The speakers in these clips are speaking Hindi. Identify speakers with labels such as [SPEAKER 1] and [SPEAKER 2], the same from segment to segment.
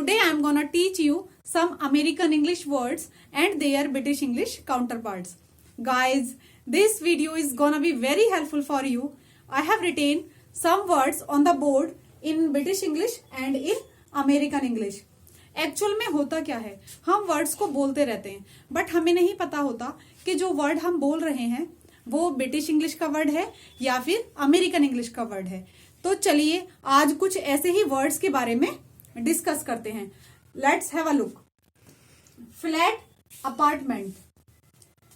[SPEAKER 1] Today I am gonna teach you some American English words and their British English counterparts. Guys, this video is gonna be very helpful for you. I have written some words on the board in British English and in American English. Actual में होता क्या है, हम वर्ड्स को बोलते रहते हैं बट हमें नहीं पता होता कि जो वर्ड हम बोल रहे हैं वो ब्रिटिश इंग्लिश का वर्ड है या फिर अमेरिकन इंग्लिश का वर्ड है। तो चलिए आज कुछ ऐसे ही वर्ड्स के बारे में डिस्कस करते हैं। Let's have a look. Flat, apartment,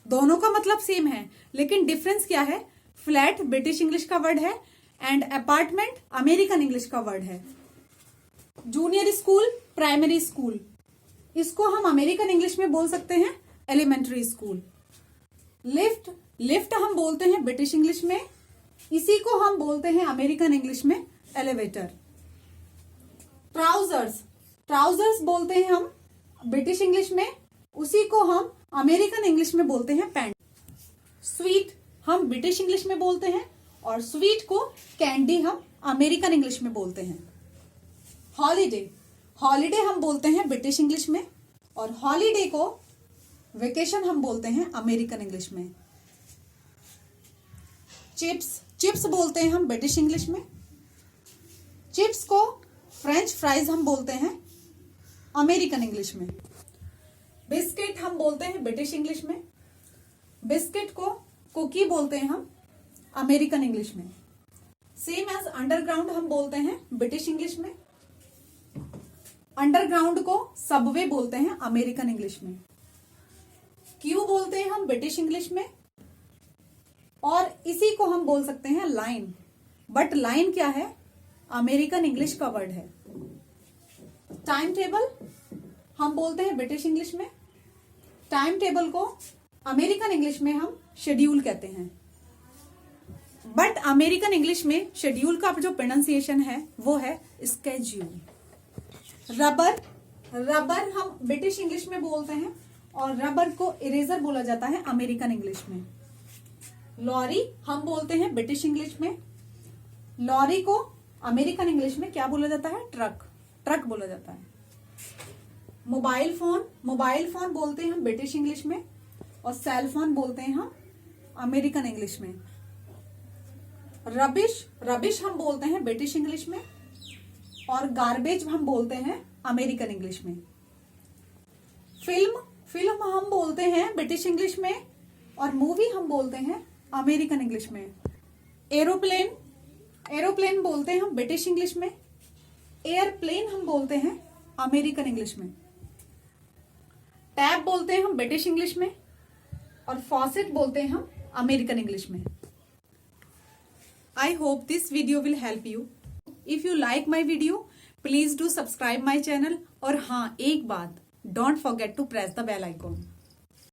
[SPEAKER 1] दोनों का मतलब सेम है लेकिन डिफरेंस क्या है, फ्लैट ब्रिटिश इंग्लिश का वर्ड है एंड अपार्टमेंट अमेरिकन इंग्लिश का वर्ड है। जूनियर स्कूल, प्राइमरी स्कूल, इसको हम अमेरिकन इंग्लिश में बोल सकते हैं एलिमेंट्री स्कूल। लिफ्ट, लिफ्ट हम बोलते हैं ब्रिटिश इंग्लिश में, इसी को हम बोलते हैं अमेरिकन इंग्लिश में एलिवेटर। ट्राउजर्स, ट्राउजर्स बोलते हैं हम ब्रिटिश इंग्लिश में, उसी को हम अमेरिकन इंग्लिश में बोलते हैं पैंट। स्वीट हम ब्रिटिश इंग्लिश में बोलते हैं और स्वीट को कैंडी हम अमेरिकन इंग्लिश में बोलते हैं। हॉलीडे, हॉलीडे हम बोलते हैं ब्रिटिश इंग्लिश में और हॉलीडे को वेकेशन हम बोलते हैं अमेरिकन इंग्लिश में। चिप्स, चिप्स बोलते हैं हम ब्रिटिश इंग्लिश में, चिप्स को फ्रेंच फ्राइज हम बोलते हैं अमेरिकन इंग्लिश में। बिस्किट हम बोलते हैं ब्रिटिश इंग्लिश में, बिस्किट को कुकी बोलते हैं हम अमेरिकन इंग्लिश में। सेम एज अंडरग्राउंड हम बोलते हैं ब्रिटिश इंग्लिश में, अंडरग्राउंड को सबवे बोलते हैं अमेरिकन इंग्लिश में। क्यू बोलते हैं हम ब्रिटिश इंग्लिश में और इसी को हम बोल सकते हैं लाइन, बट लाइन क्या है, अमेरिकन इंग्लिश का वर्ड है। टाइम टेबल हम बोलते हैं ब्रिटिश इंग्लिश में, टाइम टेबल को अमेरिकन इंग्लिश में हम शेड्यूल कहते हैं, बट अमेरिकन इंग्लिश में शेड्यूल का जो प्रोनाउंसिएशन है वो है स्केड्यूल। रबर, रबर हम ब्रिटिश इंग्लिश में बोलते हैं और रबर को इरेजर बोला जाता है अमेरिकन इंग्लिश में। लॉरी हम बोलते हैं ब्रिटिश इंग्लिश में, लॉरी को अमेरिकन इंग्लिश में क्या बोला जाता है, ट्रक, ट्रक बोला जाता है। मोबाइल फोन, मोबाइल फोन बोलते हैं हम ब्रिटिश इंग्लिश में और सेल फोन बोलते हैं हम अमेरिकन इंग्लिश में। रबिश, रबिश हम बोलते हैं ब्रिटिश इंग्लिश में और गार्बेज हम बोलते हैं अमेरिकन इंग्लिश में। फिल्म, फिल्म हम बोलते हैं ब्रिटिश इंग्लिश में और मूवी हम बोलते हैं अमेरिकन इंग्लिश में। एरोप्लेन, एरोप्लेन बोलते हैं हम ब्रिटिश इंग्लिश में, एयरप्लेन हम बोलते हैं अमेरिकन इंग्लिश में। टैब बोलते हैं हम ब्रिटिश इंग्लिश में और फॉसेट बोलते हैं हम अमेरिकन इंग्लिश में। I hope this video will help you. If you like my video, please do subscribe my channel और हाँ एक बात, don't forget to press the bell icon.